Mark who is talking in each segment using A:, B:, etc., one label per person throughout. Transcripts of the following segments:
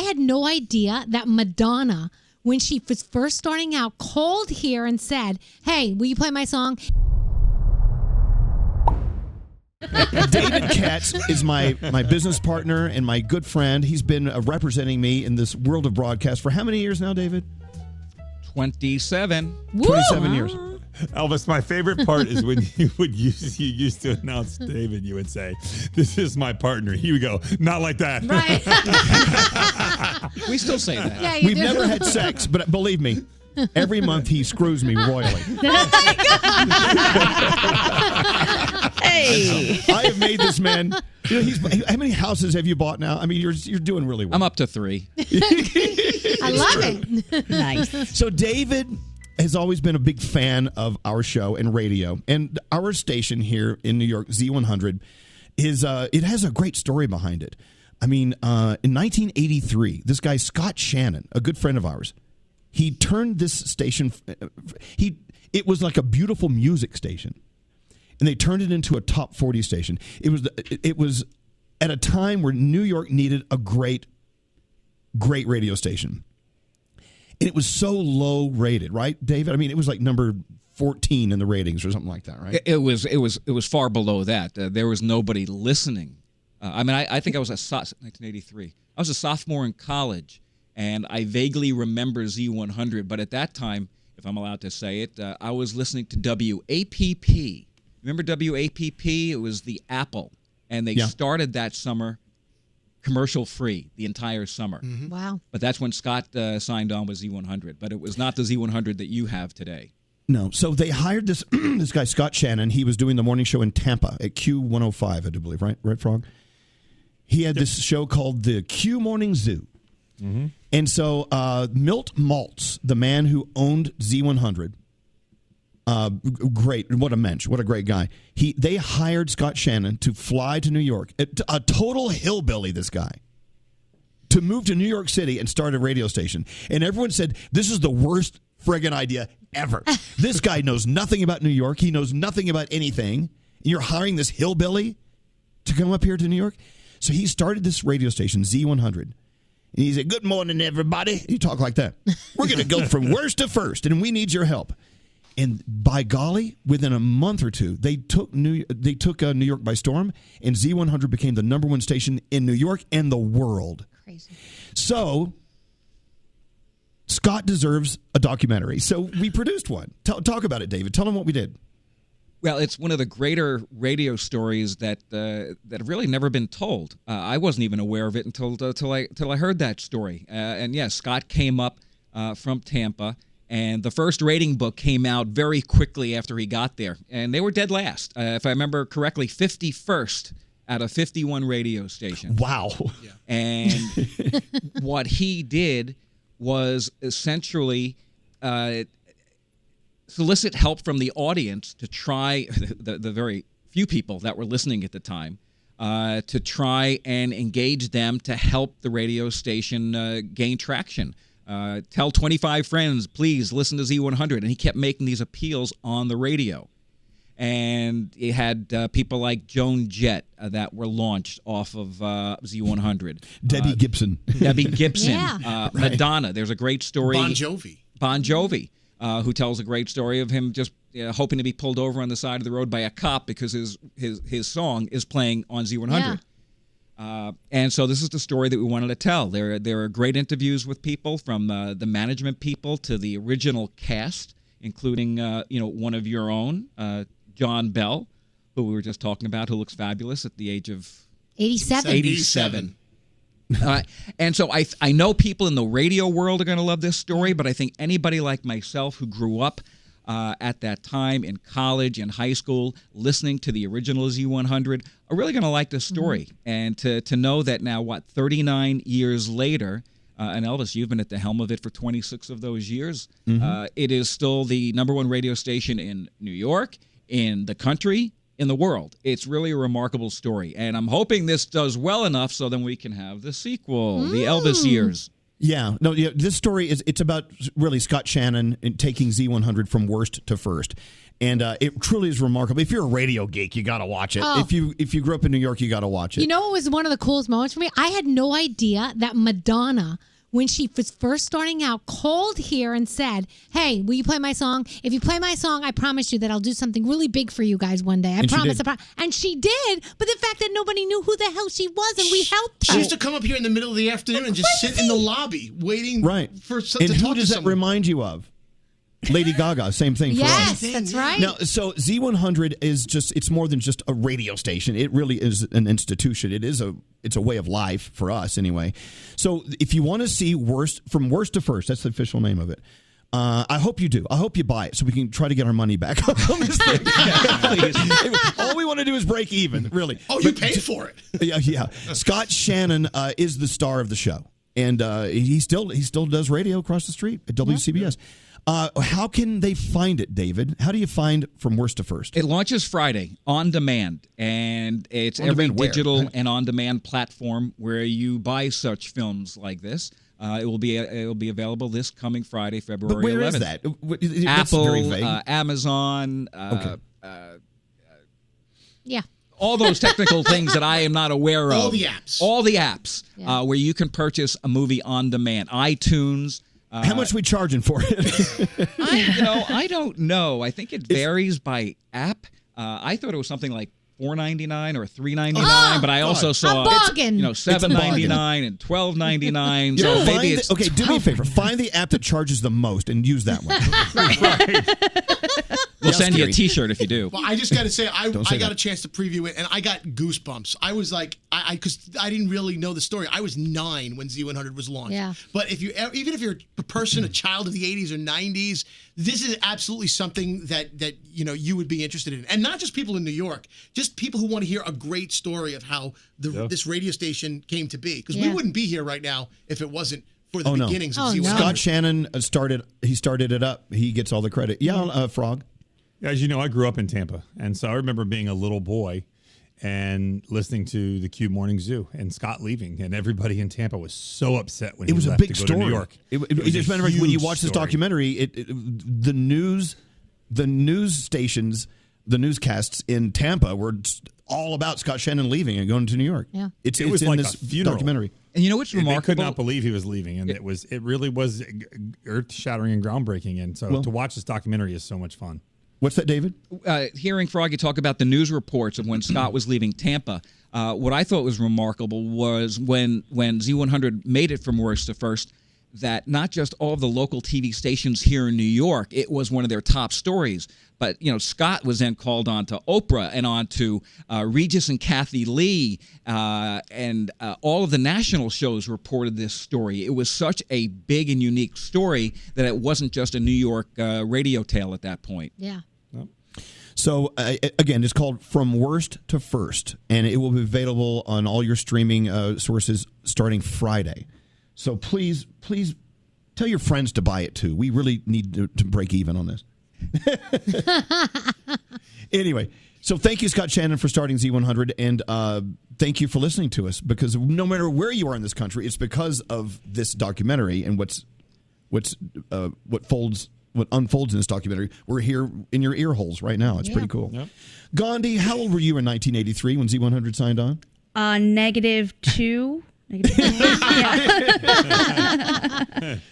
A: had no idea that Madonna, when she was first starting out, called here and said, "Hey, will you play my song?"
B: David Katz is my business partner and my good friend. He's been representing me in this world of broadcast for how many years now, David?
C: 27.
B: 27 years.
D: Elvis, my favorite part is when you used to announce David, you would say, "This is my partner." He would go, "Not like that."
A: Right.
C: We still say that.
A: Yeah,
B: We've never had sex, but believe me, every month he screws me royally.
E: Hey.
B: I have made this man. How many houses have you bought now? I mean, you're doing really well.
C: I'm up to 3.
A: I love it.
E: Nice.
B: So David has always been a big fan of our show and radio, and our station here in New York, Z100, is it has a great story behind it. I mean, in 1983, this guy Scott Shannon, a good friend of ours, he turned this station. It was like a beautiful music station, and they turned it into a top 40 station. It was at a time where New York needed a great radio station. And it was so low rated, right, David? I mean, it was like number 14 in the ratings or something like that, right?
C: It was far below that. There was nobody listening. I think I was 1983. I was a sophomore in college, and I vaguely remember Z100. But at that time, if I'm allowed to say it, I was listening to WAPP. Remember WAPP? It was the Apple, and they started that summer commercial-free the entire summer.
A: Mm-hmm. Wow.
C: But that's when Scott signed on with Z100. But it was not the Z100 that you have today.
B: No. So they hired this this guy, Scott Shannon. He was doing the morning show in Tampa at Q105, I do believe. Right, Frog? He had this show called the Q Morning Zoo. Mm-hmm. And so Milt Maltz, the man who owned Z100, great, what a mensch, what a great guy. They hired Scott Shannon to fly to New York, a total hillbilly, this guy, to move to New York City and start a radio station. And everyone said, this is the worst friggin' idea ever. This guy knows nothing about New York. He knows nothing about anything. You're hiring this hillbilly to come up here to New York? So he started this radio station, Z100. And he said, "Good morning, everybody." He talked like that. "We're going to go from worst to first, and we need your help." And by golly, within a month or two, they took New York by storm, and Z100 became the number one station in New York and the world.
A: Crazy.
B: So Scott deserves a documentary. So we produced one. Talk about it, David. Tell them what we did.
C: Well, it's one of the greater radio stories that have really never been told. I wasn't even aware of it until I heard that story. And yes, Scott came up from Tampa, and the first rating book came out very quickly after he got there, and they were dead last. If I remember correctly, 51st out of 51 radio stations.
B: Wow!
C: Yeah. And what he did was essentially solicit help from the audience to try, the very few people that were listening at the time, to try and engage them to help the radio station gain traction. Tell 25 friends, please listen to Z100. And he kept making these appeals on the radio. And it had people like Joan Jett that were launched off of Z100.
B: Debbie Gibson.
C: Debbie Gibson.
A: Yeah.
C: Right. Madonna. There's a great story. Bon Jovi. Who tells a great story of him just hoping to be pulled over on the side of the road by a cop because his song is playing on Z100. Yeah. And so this is the story that we wanted to tell. There are great interviews with people, from the management people to the original cast, including one of your own, John Bell, who we were just talking about, who looks fabulous at the age of 87. And so I know people in the radio world are going to love this story, but I think anybody like myself who grew up at that time in college and high school listening to the original Z100 are really going to like this story. Mm-hmm. And to know that now, 39 years later, and Elvis, you've been at the helm of it for 26 of those years, mm-hmm. It is still the number one radio station in New York, in the country, in the world. It's really a remarkable story, and I'm hoping this does well enough so then we can have the sequel, the Elvis years.
B: Yeah, no, yeah. This story it's about really Scott Shannon and taking Z100 from worst to first, and it truly is remarkable. If you're a radio geek, you got to watch it.
A: Oh.
B: If you grew up in New York, you got to watch it.
A: You know what was one of the coolest moments for me? I had no idea that Madonna, when she was first starting out, called here and said, "Hey, will you play my song? If you play my song, I promise you that I'll do something really big for you guys one day. I promise." And she did. But the fact that nobody knew who the hell she was and we helped her.
E: She used to come up here in the middle of the afternoon and just sit in the lobby waiting for
B: And
E: to talk
B: who
E: to
B: does that
E: someone.
B: remind you of? Lady Gaga, same thing for us.
A: Yes, that's right.
B: Now, so Z100 is it's more than just a radio station. It really is an institution. It's a way of life for us anyway. So if you want to see from worst to first, that's the official name of it. I hope you do. I hope you buy it so we can try to get our money back on this thing. All we want to do is break even, really.
E: Oh, you paid for it.
B: Yeah. Scott Shannon is the star of the show, and he still does radio across the street at WCBS. How can they find it, David? How do you find from worst to first?
C: It launches Friday on demand, and it's every digital and on-demand platform where you buy such films like this. It will be available this coming Friday, February 11th.
B: But where is that?
C: Apple, Amazon.
A: Yeah.
C: All those technical things that I am not aware of.
E: All the apps.
C: Where you can purchase a movie on demand. iTunes.
B: How much are we charging for it?
C: I don't know. I think it varies by app. I thought it was something like $4.99 or $3.99, but I also saw $7.99 and $12.99. So maybe it's
B: do me a favor. Find the app that charges the most and use that one.
C: We'll send you a T-shirt if you do.
E: Well, I just got to say, I got
B: that.
E: a chance to preview it, and I got goosebumps. I was like, because I didn't really know the story. I was 9 when Z100 was launched.
A: Yeah.
E: But even if you're a person, a child of the 80s or 90s, this is absolutely something that you would be interested in, and not just people in New York, just people who want to hear a great story of how this radio station came to be. Because we wouldn't be here right now if it wasn't for the beginnings of Z100.
B: Scott Shannon started it up. He gets all the credit. Yeah, Frog.
D: As you know, I grew up in Tampa, and so I remember being a little boy and listening to the Cube Morning Zoo and Scott leaving, and everybody in Tampa was so upset when he left to go to New York.
B: It was matter of when you watch this documentary, the news stations, the newscasts in Tampa were all about Scott Shannon leaving and going to New York.
A: Yeah,
B: it
D: was
B: in
D: like
B: this
D: a funeral
B: documentary.
C: And you know what's remarkable?
D: They could not believe he was leaving, and it really was earth-shattering and groundbreaking. And so to watch this documentary is so much fun.
B: What's that, David?
C: Hearing Froggy talk about the news reports of when Scott was leaving Tampa, what I thought was remarkable was when Z100 made it from worst to first, that not just all of the local TV stations here in New York, it was one of their top stories. But, Scott was then called on to Oprah and on to Regis and Kathy Lee, and all of the national shows reported this story. It was such a big and unique story that it wasn't just a New York radio tale at that point.
A: Yeah.
B: So, again, it's called From Worst to First, and it will be available on all your streaming sources starting Friday. So please tell your friends to buy it, too. We really need to break even on this. Anyway, so thank you, Scott Shannon, for starting Z100, and thank you for listening to us, because no matter where you are in this country, it's because of this documentary and what unfolds in this documentary. We're here in your ear holes right now. It's pretty cool. Yep. Gandhi, how old were you in 1983 when Z100 signed on?
F: -2.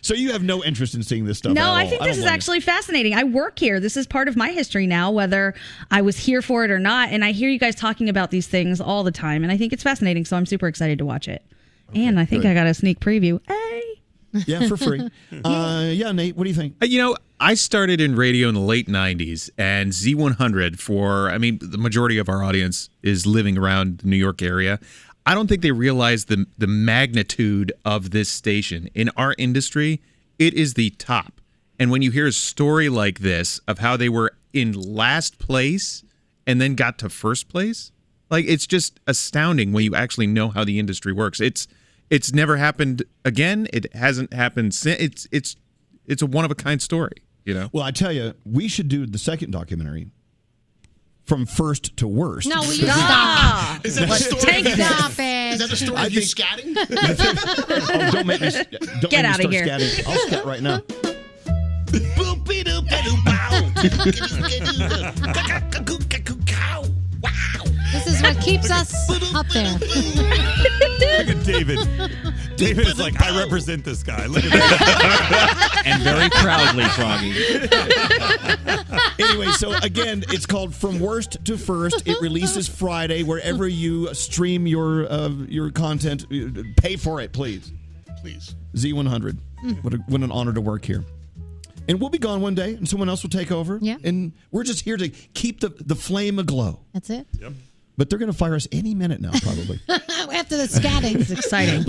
B: So you have no interest in seeing this stuff?
F: No,
B: at all.
F: I think this is actually fascinating. I work here. This is part of my history now, whether I was here for it or not. And I hear you guys talking about these things all the time, and I think it's fascinating. So I'm super excited to watch it. Okay, and I think I got a sneak preview. Hey.
B: Yeah, for free. Nate, what do you think?
G: I started in radio in the late 90s, and Z100 the majority of our audience is living around the New York area. I don't think they realize the magnitude of this station. In our industry, it is the top. And when you hear a story like this of how they were in last place and then got to first place, it's just astounding when you actually know how the industry works. It's never happened again. It hasn't happened since. It's a one-of-a-kind story,
B: Well, I tell you, we should do the second documentary from first to worst.
A: No, will you stop?
E: Is that the story?
A: Stop it.
E: Is that the story of you scatting?
B: Oh, don't make me.
F: Get out of here.
B: Scatting. I'll scat right now.
A: This is what keeps us up there.
D: Look at David. David's like, I represent this guy. Look at that.
C: And very proudly, Froggy.
B: Anyway, so again, it's called From Worst to First. It releases Friday wherever you stream your content. Pay for it, please.
E: Please.
B: Z100. What an honor to work here. And we'll be gone one day, and someone else will take over.
A: Yeah.
B: And we're just here to keep the flame aglow.
A: That's it.
D: Yep.
B: But they're going to fire us any minute now, probably.
A: After the scatting.
F: It's exciting.